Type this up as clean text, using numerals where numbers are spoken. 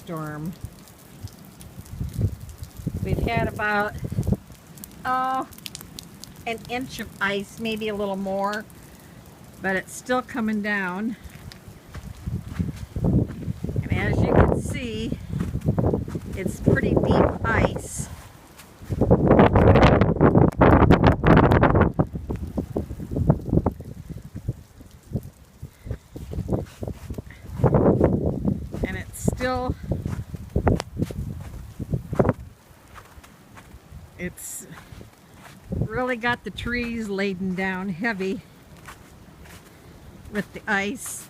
storm. We've had about, an inch of ice, maybe a little more, but it's still coming down. And as you can see, it's pretty deep ice. And it's really got the trees laden down heavy with the ice.